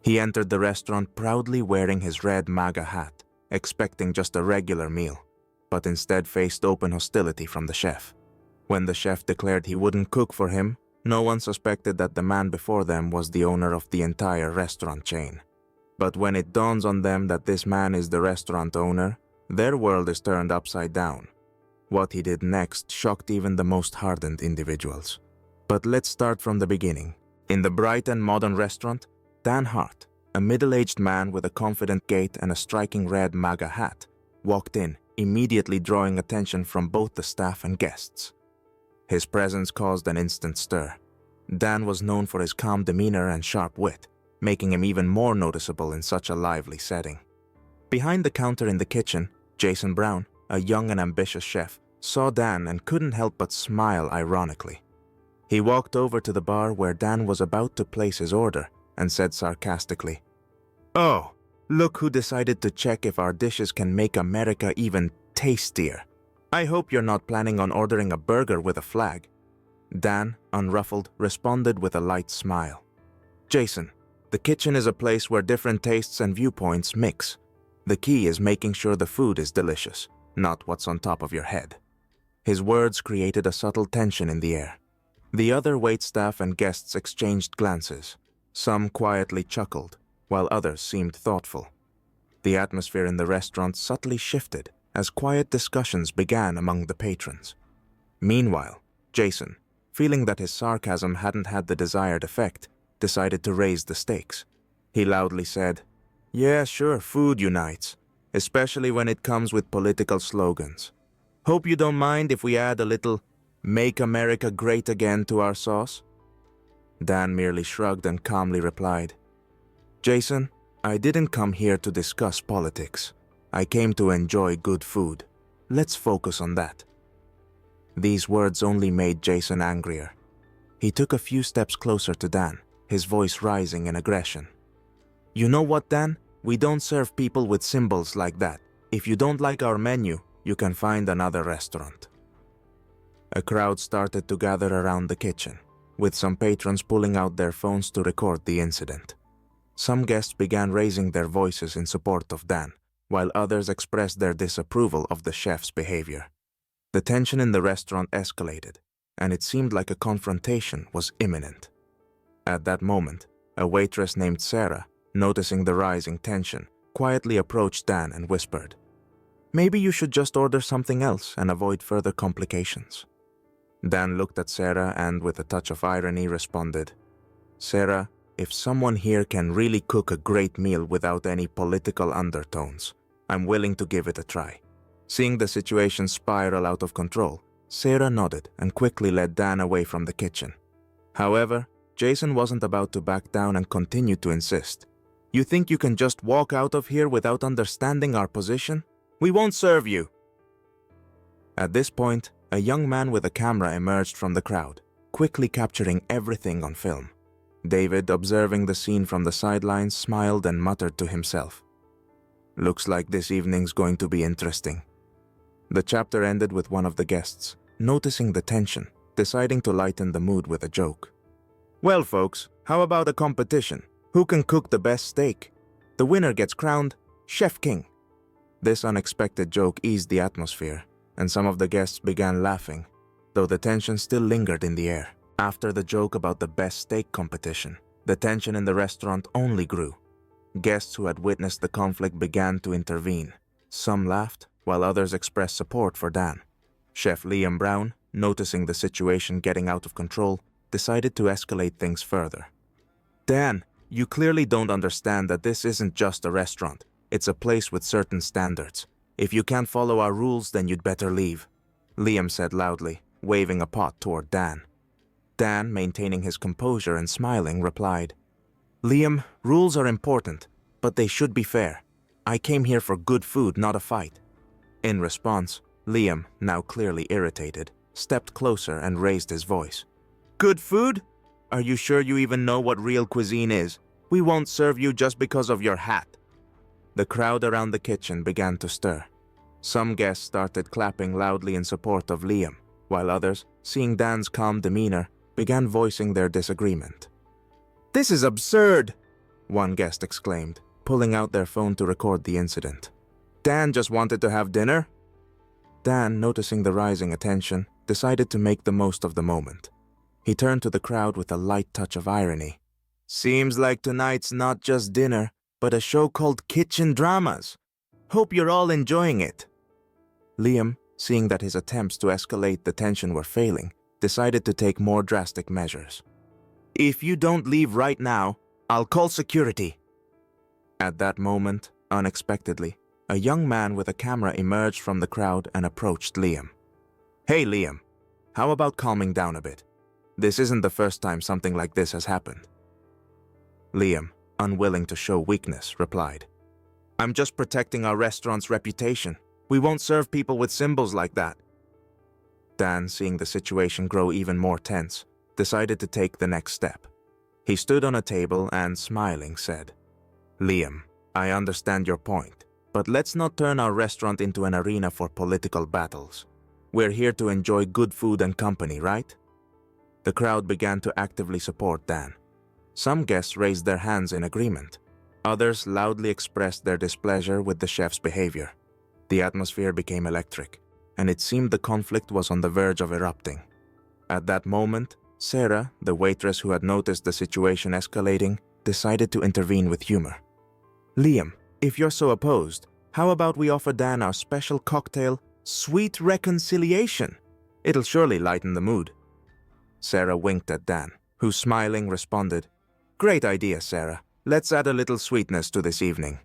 He entered the restaurant proudly wearing his red MAGA hat, expecting just a regular meal, but instead faced open hostility from the chef. When the chef declared he wouldn't cook for him, no one suspected that the man before them was the owner of the entire restaurant chain. But when it dawns on them that this man is the restaurant owner, their world is turned upside down. What he did next shocked even the most hardened individuals. But let's start from the beginning. In the bright and modern restaurant, Dan Hart, a middle-aged man with a confident gait and a striking red MAGA hat, walked in, immediately drawing attention from both the staff and guests. His presence caused an instant stir. Dan was known for his calm demeanor and sharp wit, making him even more noticeable in such a lively setting. Behind the counter in the kitchen, Jason Brown, a young and ambitious chef, saw Dan and couldn't help but smile ironically. He walked over to the bar where Dan was about to place his order and said sarcastically, "Oh, look who decided to check if our dishes can make America even tastier. I hope you're not planning on ordering a burger with a flag." Dan, unruffled, responded with a light smile. "Jason, the kitchen is a place where different tastes and viewpoints mix. The key is making sure the food is delicious, not what's on top of your head." His words created a subtle tension in the air. The other waitstaff and guests exchanged glances. Some quietly chuckled, while others seemed thoughtful. The atmosphere in the restaurant subtly shifted as quiet discussions began among the patrons. Meanwhile, Jason, feeling that his sarcasm hadn't had the desired effect, decided to raise the stakes. He loudly said, "Yeah, sure, food unites, especially when it comes with political slogans. Hope you don't mind if we add a little 'Make America Great Again' to our sauce?" Dan merely shrugged and calmly replied, "Jason, I didn't come here to discuss politics. I came to enjoy good food. Let's focus on that." These words only made Jason angrier. He took a few steps closer to Dan, his voice rising in aggression. "You know what, Dan? We don't serve people with symbols like that. If you don't like our menu, you can find another restaurant." A crowd started to gather around the kitchen, with some patrons pulling out their phones to record the incident. Some guests began raising their voices in support of Dan, while others expressed their disapproval of the chef's behavior. The tension in the restaurant escalated, and it seemed like a confrontation was imminent. At that moment, a waitress named Sarah, noticing the rising tension, quietly approached Dan and whispered, "Maybe you should just order something else and avoid further complications." Dan looked at Sarah and, with a touch of irony, responded, "Sarah, if someone here can really cook a great meal without any political undertones, I'm willing to give it a try." Seeing the situation spiral out of control, Sarah nodded and quickly led Dan away from the kitchen. However, Jason wasn't about to back down and continued to insist. "You think you can just walk out of here without understanding our position? We won't serve you." At this point, a young man with a camera emerged from the crowd, quickly capturing everything on film. David, observing the scene from the sidelines, smiled and muttered to himself, "Looks like this evening's going to be interesting." The chapter ended with one of the guests, noticing the tension, deciding to lighten the mood with a joke. "Well, folks, how about a competition? Who can cook the best steak? The winner gets crowned Chef King." This unexpected joke eased the atmosphere, and some of the guests began laughing, though the tension still lingered in the air. After the joke about the best steak competition, the tension in the restaurant only grew. Guests who had witnessed the conflict began to intervene. Some laughed, while others expressed support for Dan. Chef Liam Brown, noticing the situation getting out of control, decided to escalate things further. "Dan, you clearly don't understand that this isn't just a restaurant. It's a place with certain standards. If you can't follow our rules, then you'd better leave," Liam said loudly, waving a pot toward Dan. Dan, maintaining his composure and smiling, replied, "Liam, rules are important, but they should be fair. I came here for good food, not a fight." In response, Liam, now clearly irritated, stepped closer and raised his voice. "Good food? Are you sure you even know what real cuisine is? We won't serve you just because of your hat." The crowd around the kitchen began to stir. Some guests started clapping loudly in support of Liam, while others, seeing Dan's calm demeanor, began voicing their disagreement. "This is absurd! one guest exclaimed, pulling out their phone to record the incident. Dan just wanted to have dinner? Dan, noticing the rising attention, decided to make the most of the moment. He turned to the crowd with a light touch of irony. Seems like tonight's not just dinner, but a show called Kitchen Dramas. Hope you're all enjoying it. Liam, seeing that his attempts to escalate the tension were failing, decided to take more drastic measures. If you don't leave right now, I'll call security. At that moment, unexpectedly, a young man with a camera emerged from the crowd and approached Liam. Hey Liam, how about calming down a bit? This isn't the first time something like this has happened. Liam, unwilling to show weakness, replied, I'm just protecting our restaurant's reputation. We won't serve people with symbols like that. Dan, seeing the situation grow even more tense, decided to take the next step. He stood on a table and, smiling, said, Liam, I understand your point, but let's not turn our restaurant into an arena for political battles. We're here to enjoy good food and company, right? The crowd began to actively support Dan. Some guests raised their hands in agreement. Others loudly expressed their displeasure with the chef's behavior. The atmosphere became electric, and it seemed the conflict was on the verge of erupting. At that moment, Sarah, the waitress who had noticed the situation escalating, decided to intervene with humor. Liam, if you're so opposed, how about we offer Dan our special cocktail, Sweet Reconciliation? It'll surely lighten the mood. Sarah winked at Dan, who, smiling, responded, Great idea, Sarah. Let's add a little sweetness to this evening.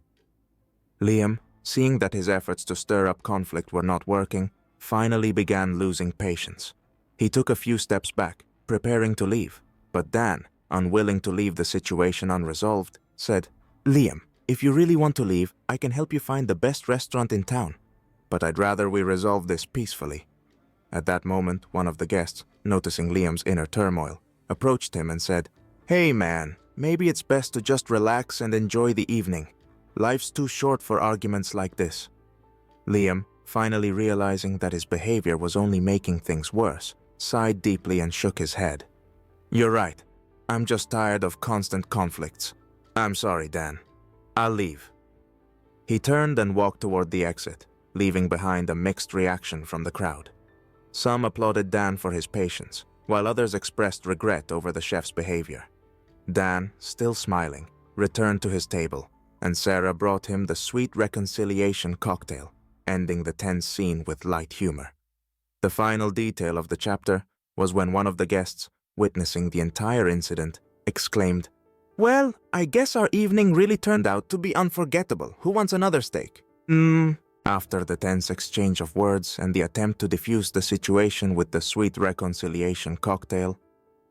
Liam, seeing that his efforts to stir up conflict were not working, finally began losing patience. He took a few steps back, preparing to leave, but Dan, unwilling to leave the situation unresolved, said, Liam, if you really want to leave, I can help you find the best restaurant in town, but I'd rather we resolve this peacefully. At that moment, one of the guests, noticing Liam's inner turmoil, approached him and said, Hey man, maybe it's best to just relax and enjoy the evening. Life's too short for arguments like this. Liam, finally realizing that his behavior was only making things worse, sighed deeply and shook his head. You're right. I'm just tired of constant conflicts. I'm sorry, Dan. I'll leave. He turned and walked toward the exit, leaving behind a mixed reaction from the crowd. Some applauded Dan for his patience, while others expressed regret over the chef's behavior. Dan, still smiling, returned to his table, and Sarah brought him the Sweet Reconciliation cocktail, ending the tense scene with light humor. The final detail of the chapter was when one of the guests, witnessing the entire incident, exclaimed, Well, I guess our evening really turned out to be unforgettable. Who wants another steak? After the tense exchange of words and the attempt to defuse the situation with the Sweet Reconciliation cocktail,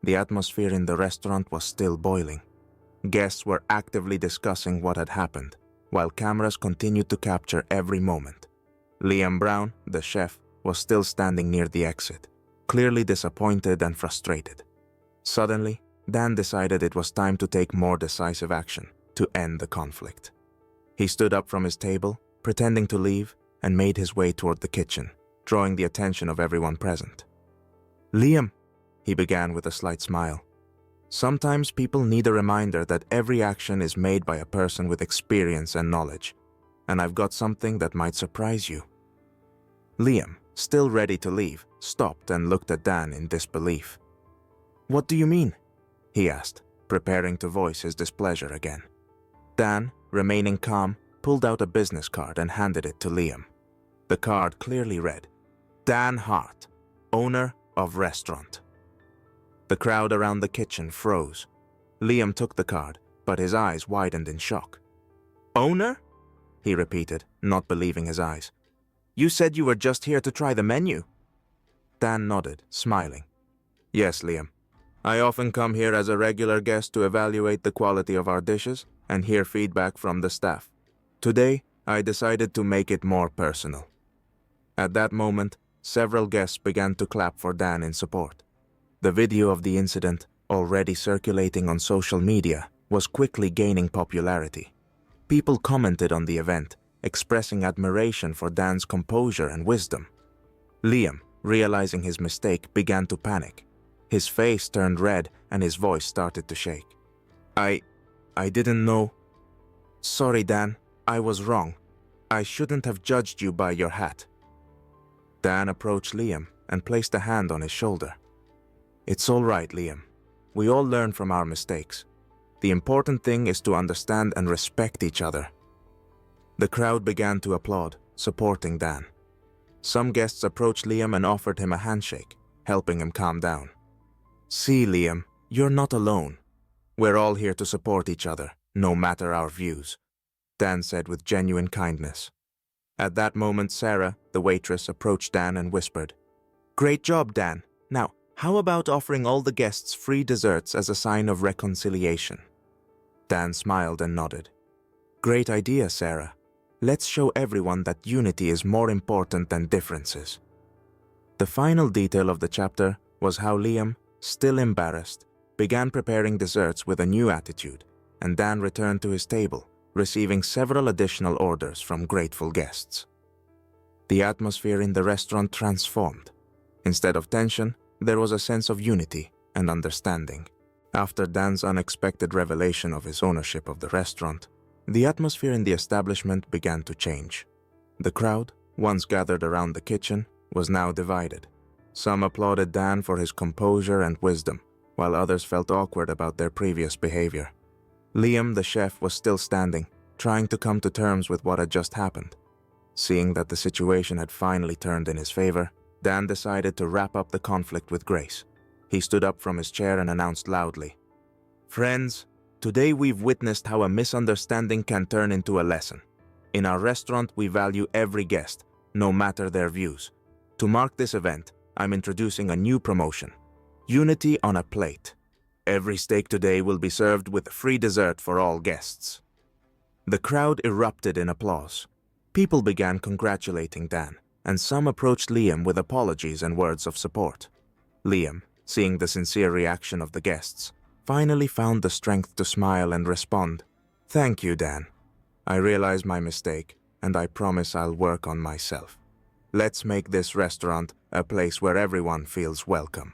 the atmosphere in the restaurant was still boiling. Guests were actively discussing what had happened, while cameras continued to capture every moment. Liam Brown, the chef, was still standing near the exit, clearly disappointed and frustrated. Suddenly, Dan decided it was time to take more decisive action to end the conflict. He stood up from his table, pretending to leave, and made his way toward the kitchen, drawing the attention of everyone present. Liam, he began with a slight smile. Sometimes people need a reminder that every action is made by a person with experience and knowledge, and I've got something that might surprise you. Liam, still ready to leave, stopped and looked at Dan in disbelief. What do you mean? He asked, preparing to voice his displeasure again. Dan, remaining calm, pulled out a business card and handed it to Liam. The card clearly read, Dan Hart, owner of restaurant. The crowd around the kitchen froze. Liam took the card, but his eyes widened in shock. Owner? He repeated, not believing his eyes. You said you were just here to try the menu. Dan nodded, smiling. Yes, Liam. I often come here as a regular guest to evaluate the quality of our dishes and hear feedback from the staff. Today, I decided to make it more personal. At that moment, several guests began to clap for Dan in support. The video of the incident, already circulating on social media, was quickly gaining popularity. People commented on the event, expressing admiration for Dan's composure and wisdom. Liam, realizing his mistake, began to panic. His face turned red and his voice started to shake. I didn't know. Sorry, Dan, I was wrong. I shouldn't have judged you by your hat. Dan approached Liam and placed a hand on his shoulder. It's all right, Liam. We all learn from our mistakes. The important thing is to understand and respect each other. The crowd began to applaud, supporting Dan. Some guests approached Liam and offered him a handshake, helping him calm down. See, Liam, you're not alone. We're all here to support each other, no matter our views, Dan said with genuine kindness. At that moment, Sarah, the waitress, approached Dan and whispered, Great job, Dan. Now, how about offering all the guests free desserts as a sign of reconciliation? Dan smiled and nodded. Great idea, Sarah. Let's show everyone that unity is more important than differences. The final detail of the chapter was how Liam, still embarrassed, began preparing desserts with a new attitude, and Dan returned to his table, receiving several additional orders from grateful guests. The atmosphere in the restaurant transformed. Instead of tension, there was a sense of unity and understanding. After Dan's unexpected revelation of his ownership of the restaurant, the atmosphere in the establishment began to change. The crowd, once gathered around the kitchen, was now divided. Some applauded Dan for his composure and wisdom, while others felt awkward about their previous behavior. Liam, the chef, was still standing, trying to come to terms with what had just happened. Seeing that the situation had finally turned in his favor, Dan decided to wrap up the conflict with grace. He stood up from his chair and announced loudly, Friends, today we've witnessed how a misunderstanding can turn into a lesson. In our restaurant, we value every guest, no matter their views. To mark this event, I'm introducing a new promotion, Unity on a Plate. Every steak today will be served with free dessert for all guests. The crowd erupted in applause. People began congratulating Dan, and some approached Liam with apologies and words of support. Liam, seeing the sincere reaction of the guests, finally found the strength to smile and respond, Thank you, Dan. I realize my mistake, and I promise I'll work on myself. Let's make this restaurant a place where everyone feels welcome.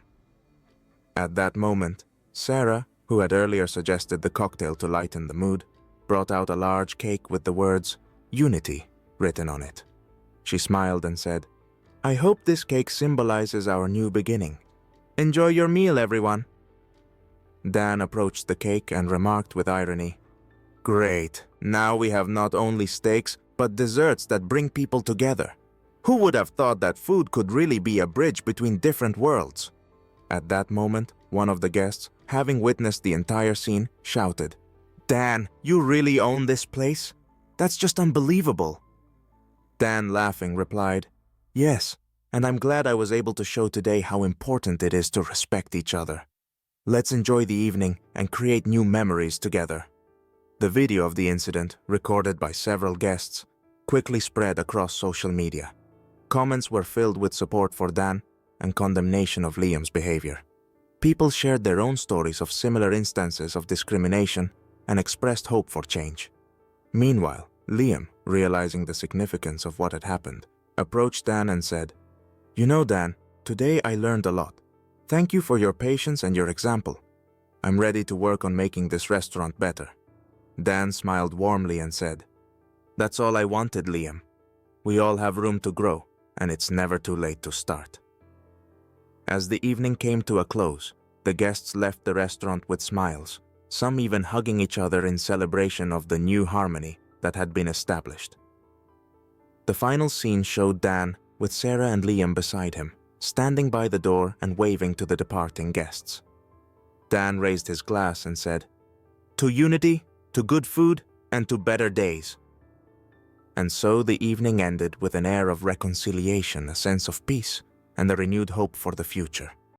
At that moment, Sarah, who had earlier suggested the cocktail to lighten the mood, brought out a large cake with the words, Unity, written on it. She smiled and said, I hope this cake symbolizes our new beginning. Enjoy your meal, everyone. Dan approached the cake and remarked with irony, Great, now we have not only steaks, but desserts that bring people together. Who would have thought that food could really be a bridge between different worlds? At that moment, one of the guests, having witnessed the entire scene, shouted, Dan, you really own this place? That's just unbelievable. Dan, laughing, replied, Yes, and I'm glad I was able to show today how important it is to respect each other. Let's enjoy the evening and create new memories together. The video of the incident, recorded by several guests, quickly spread across social media. Comments were filled with support for Dan and condemnation of Liam's behavior. People shared their own stories of similar instances of discrimination and expressed hope for change. Meanwhile, Liam, realizing the significance of what had happened, approached Dan and said, You know, Dan, today I learned a lot. Thank you for your patience and your example. I'm ready to work on making this restaurant better. Dan smiled warmly and said, That's all I wanted, Liam. We all have room to grow, and it's never too late to start. As the evening came to a close, the guests left the restaurant with smiles, some even hugging each other in celebration of the new harmony that had been established. The final scene showed Dan, with Sarah and Liam beside him, standing by the door and waving to the departing guests. Dan raised his glass and said, To unity, to good food, and to better days. And so the evening ended with an air of reconciliation, a sense of peace, and a renewed hope for the future.